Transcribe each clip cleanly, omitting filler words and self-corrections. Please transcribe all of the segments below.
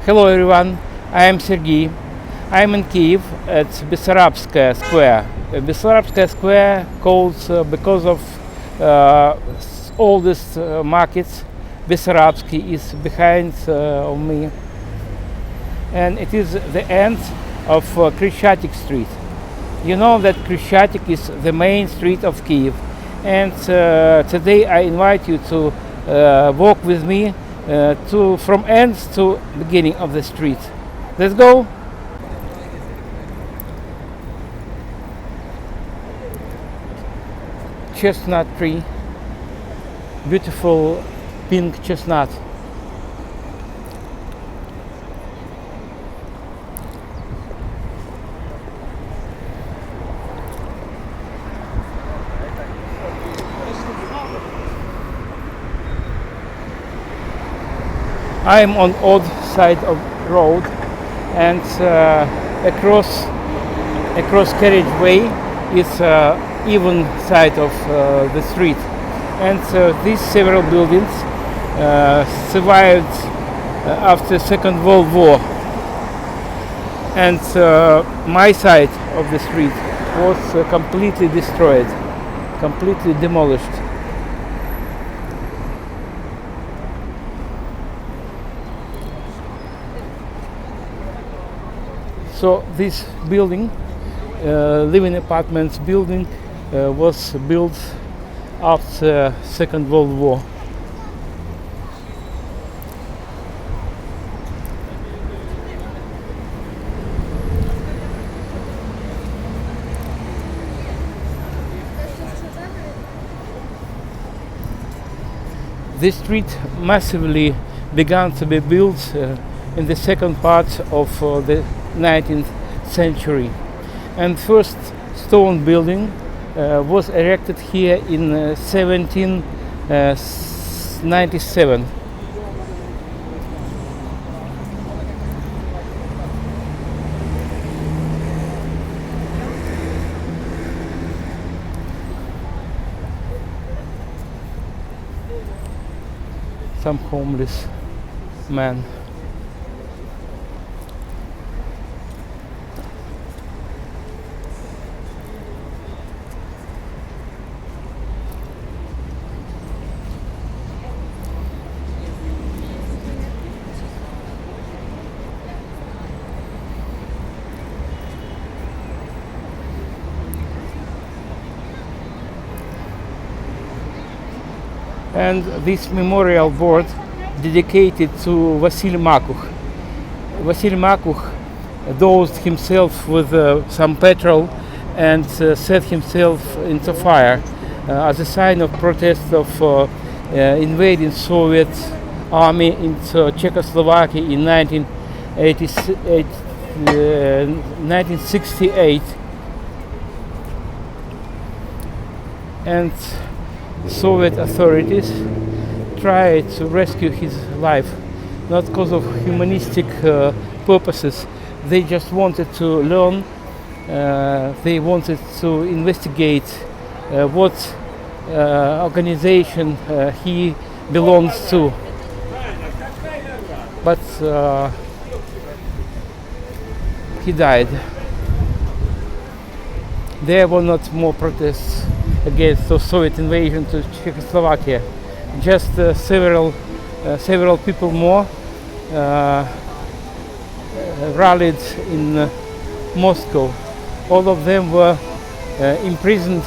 Hello everyone, I am Sergey. I am in Kyiv at Bessarabskaya Square. Bessarabskaya Square called because of oldest markets. Bessarabsky is behind of me, and it is the end of Khreshchatyk Street. You know that Khreshchatyk is the main street of Kyiv, and today I invite you to walk with me from end to beginning of the street. Let's go. Chestnut tree, beautiful pink chestnut. I am on odd side of road, and across carriageway is even side of the street, and these several buildings survived after Second World War, and my side of the street was completely destroyed, completely demolished. So this building, living apartments building, was built after Second World War. This street massively began to be built in the second part of the 19th century, and first stone building was erected here in 1797. Some homeless man. And this memorial board dedicated to Vasyl Makuch. Vasyl Makuch dosed himself with some petrol and set himself into fire as a sign of protest of invading Soviet army into Czechoslovakia in 1968. And Soviet authorities tried to rescue his life, not because of humanistic purposes. They just wanted to learn, they wanted to investigate what organization he belongs to. But he died. There were not more protests against the Soviet invasion to Czechoslovakia. Just several people more rallied in Moscow. All of them were imprisoned,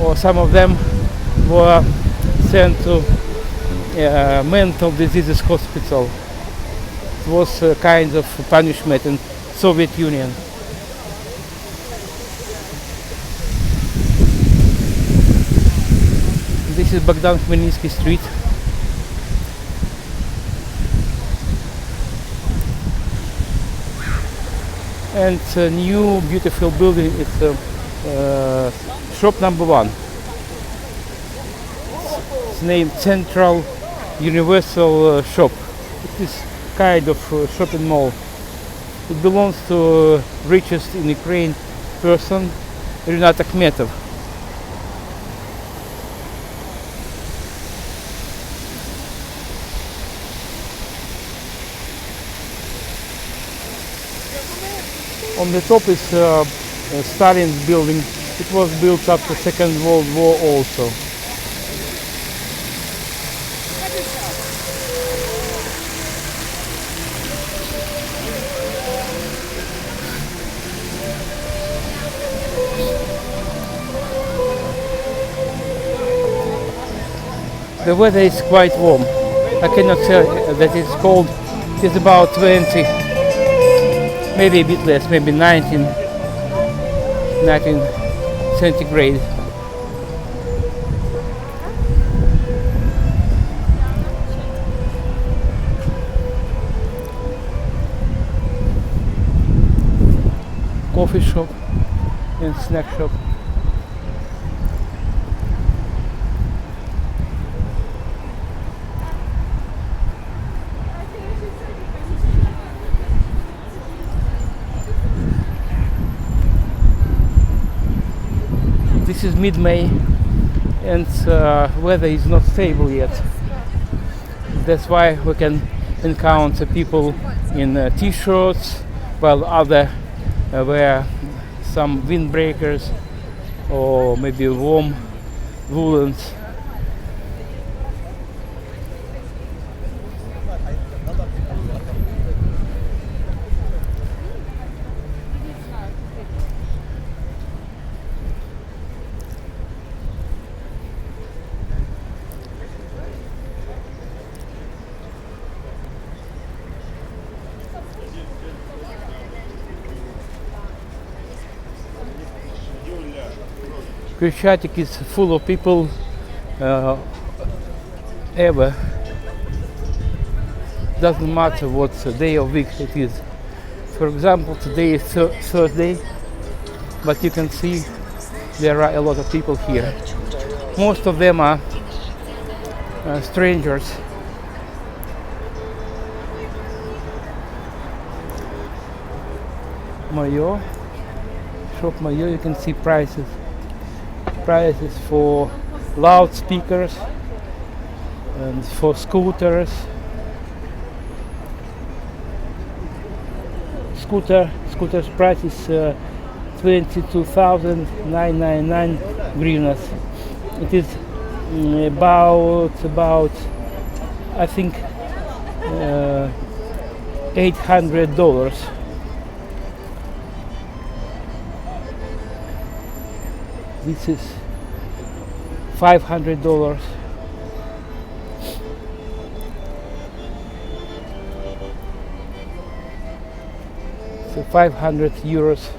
or some of them were sent to mental diseases hospital. It was a kind of punishment in Soviet Union. This is Bogdan Khmelnytsky Street. And a new beautiful building. It's shop number 1. It's named Central Universal Shop. It is kind of shopping mall. It belongs to richest in Ukraine person, Renate Mata. On the top is Stalin's building. It was built after Second World War also. The weather is quite warm. I cannot say that it's cold. It's about 20, maybe a bit less, maybe 19 centigrade. Coffee shop and snack shop. This is mid-May and weather is not stable yet. That's why we can encounter people in t-shirts while others wear some windbreakers or maybe warm woolens. Khreshchatyk is full of people ever. Doesn't matter what day of week it is. For example, today is Thursday, but you can see there are a lot of people here. Most of them are strangers. Mayo, shop Mayo, you can see prices for loudspeakers and for scooters. Scooter's price is 22,999 hryvnias. It is about I think $800. This is $500. So 500 euros.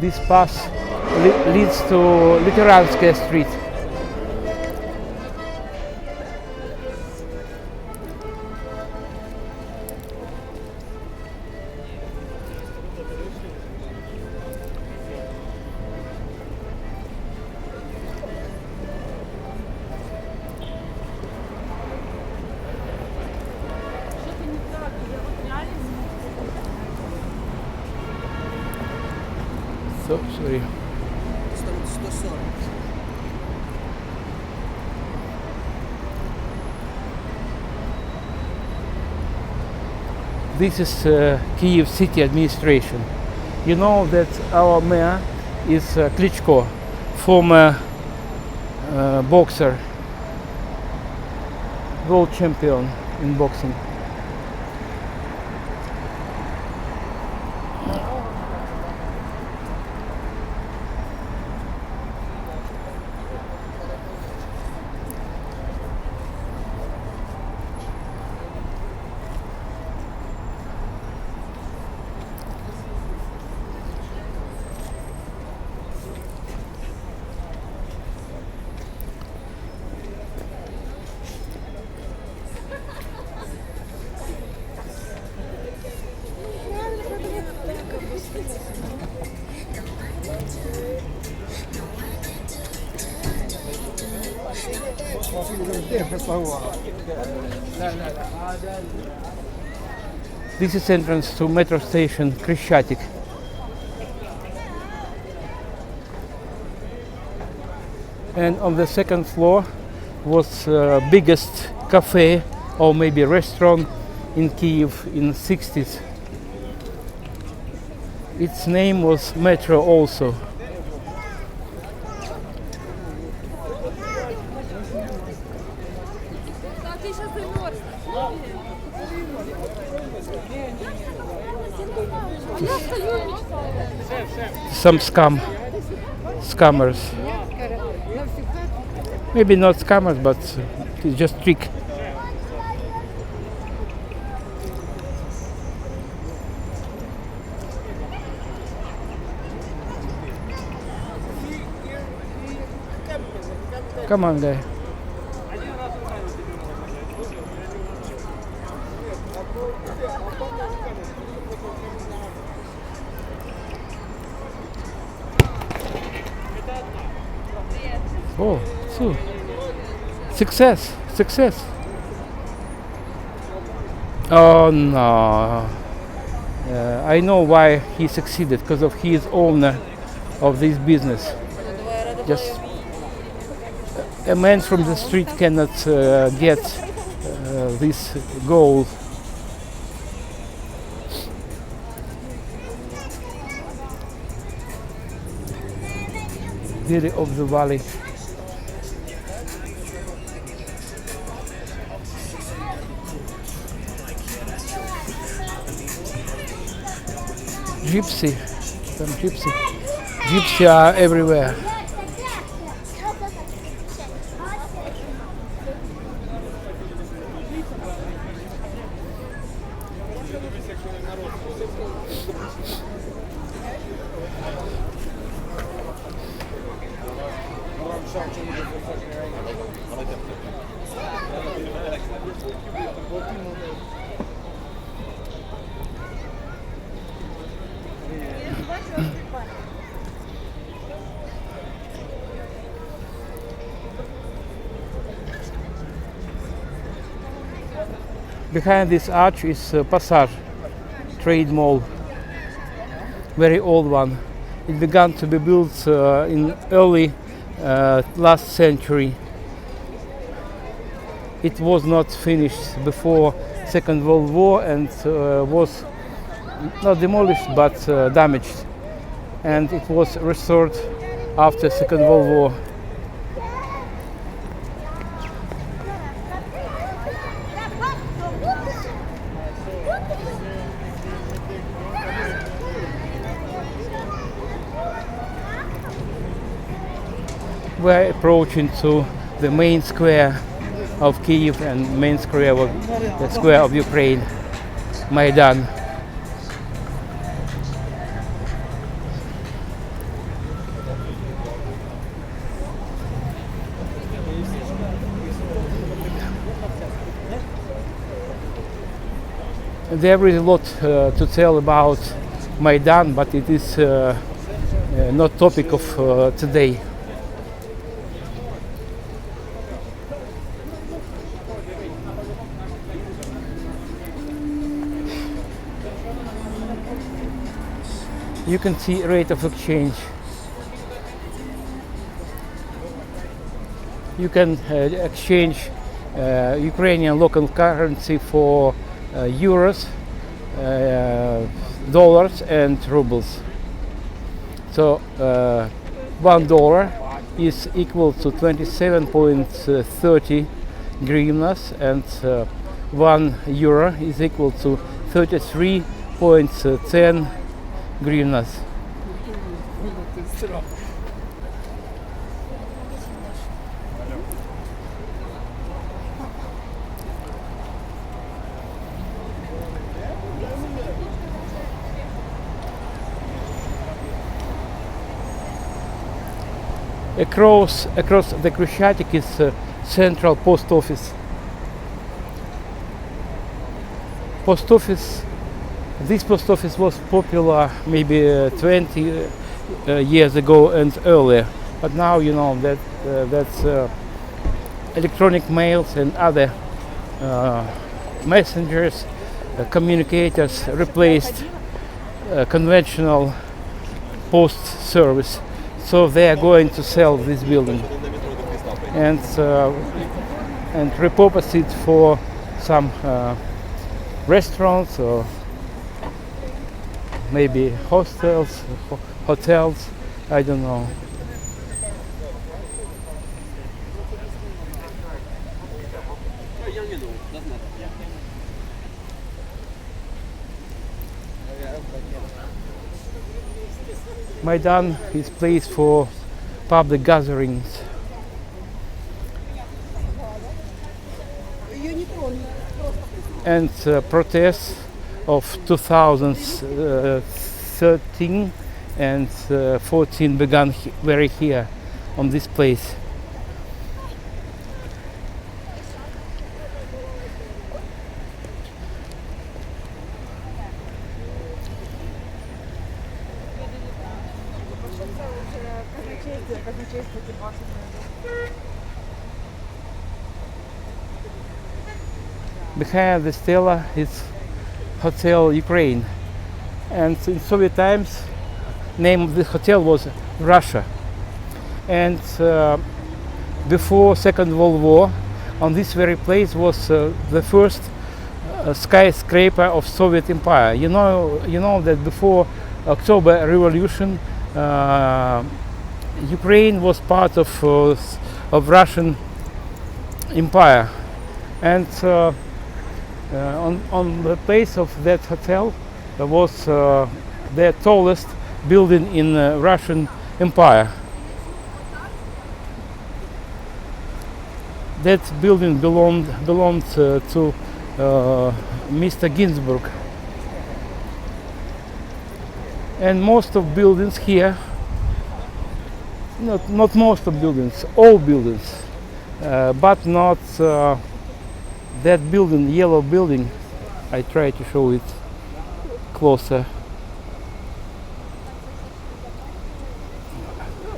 This path leads to Literansky Street. So, sorry. This is Kyiv city administration. You know that our mayor is Klitschko, former boxer, world champion in boxing. This is entrance to metro station Khreshchatyk. And on the second floor was biggest cafe or maybe restaurant in Kyiv in 60s. Its name was Metro also. Some scammers. Maybe not scammers, but it's just trick. Come on, guy. Oh, so success. Oh no. I know why he succeeded, because of he is owner of this business. Just a man from the street cannot get this goal. Lily of the valley. Gypsy are everywhere. Behind this arch is Passage trade mall, very old one. It began to be built in early last century. It was not finished before Second World War and was not demolished but damaged, and it was restored after Second World War. We're approaching to the main square of Kyiv and main square of the square of Ukraine, Maidan. There is a lot to tell about Maidan, but it is not topic of today. You can see rate of exchange. You can exchange Ukrainian local currency for euros, dollars and rubles. So $1 is equal to 27.30 hryvnias and €1 is equal to 33.10 hryvnias. Across the Khreshchatyk is central post office. This post office was popular maybe 20 years ago and earlier, but now you know that that's electronic mails and other messengers, communicators replaced conventional post service. So they are going to sell this building and repurpose it for some restaurants or maybe hostels, hotels, I don't know. Maidan is place for public gatherings. And protests of 2013 and 14 began very here on this place. Behind the stela is Hotel Ukraine, and in Soviet times name of the hotel was Russia, and before Second World War on this very place was the first skyscraper of Soviet Empire. You know that before October Revolution Ukraine was part of Russian Empire, and on the place of that hotel was the tallest building in Russian Empire. That building belonged to Mr. Ginsburg, and most of buildings here, not most of buildings, all buildings, but not that building, yellow building. I try to show it closer.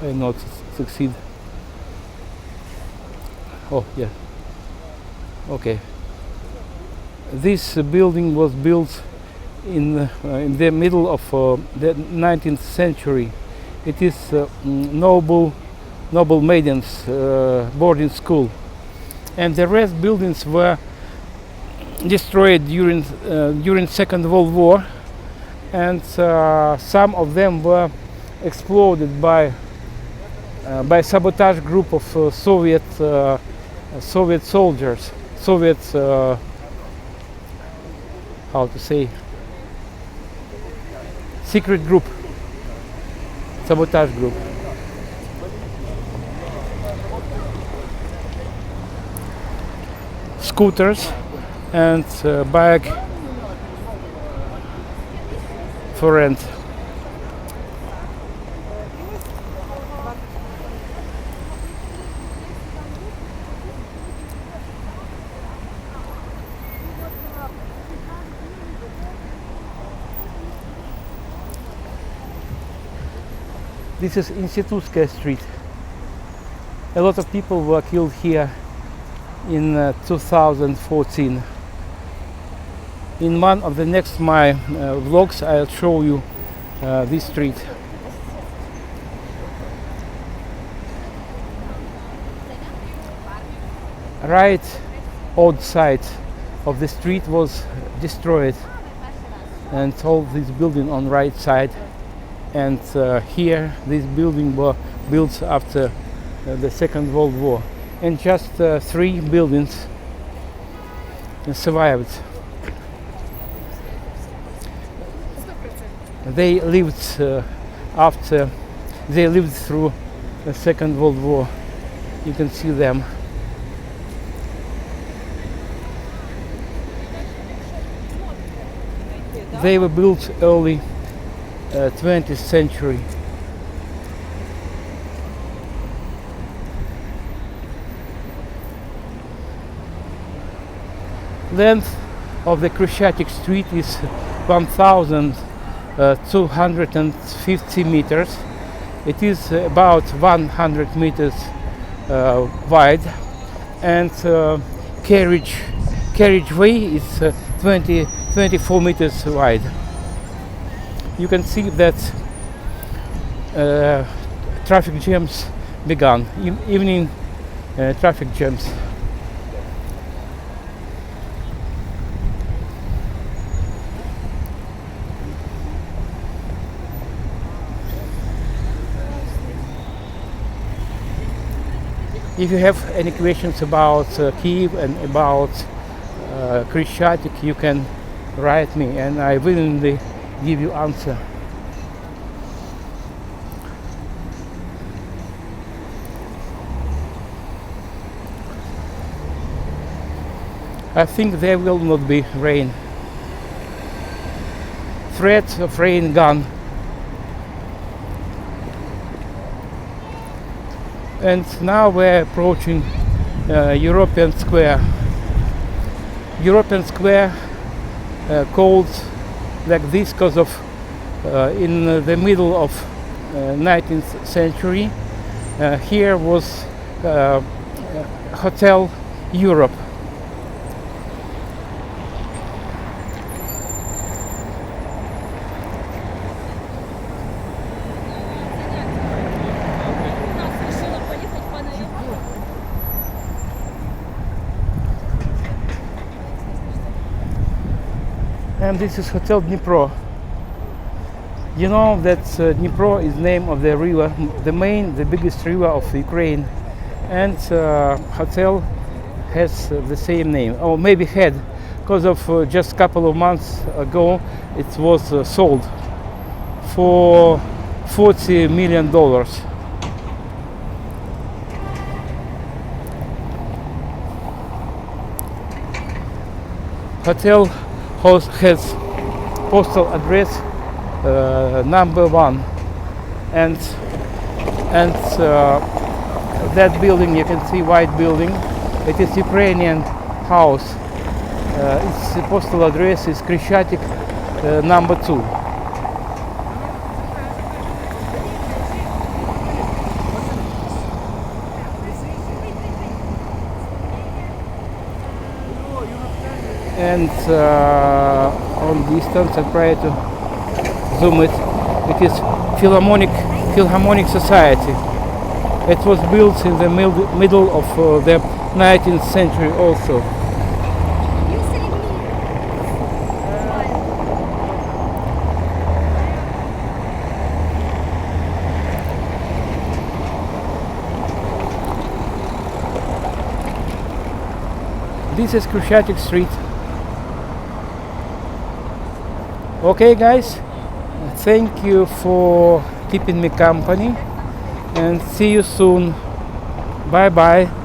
I not succeed. Oh yeah. Okay. This building was built in the middle of the 19th century. It is noble maidens boarding school, and the rest buildings were destroyed during Second World War, and some of them were exploded by sabotage group of Soviet soldiers, how to say, secret group, sabotage group. Scooters and bike for rent. This is Institutskaya Street. A lot of people were killed here in 2014. In one of the next my vlogs I'll show you this street. Right outside of the street was destroyed, and all this building on right side, and here this building was built after the Second World War, and just 3 buildings survived. They lived through the Second World War. You can see them. They were built early 20th century. Length of the Khreshchatyk street is 1,250 meters. It is about 100 meters wide, and carriageway is 24 meters wide. You can see that traffic jams began, evening traffic jams. If you have any questions about Kyiv and about Khreshchatyk, you can write me and I willingly give you answer. I think there will not be rain. Threat of rain gone. And now we're approaching European Square. European Square called like this because of in the middle of 19th century here was Hotel Europe. And this is Hotel Dnipro. You know that Dnipro is name of the river, the biggest river of Ukraine, and hotel has the same name, or maybe had, because of just a couple of months ago it was sold for $40 million. Hotel has postal address number 1, and that building, you can see white building, it is Ukrainian house. Its postal address is Khreshchatyk number 2. And on distance I try to zoom it. It is Philharmonic Society. It was built in the middle of the 19th century also. This is Khreshchatyk Street. Okay guys, thank you for keeping me company and see you soon. Bye bye.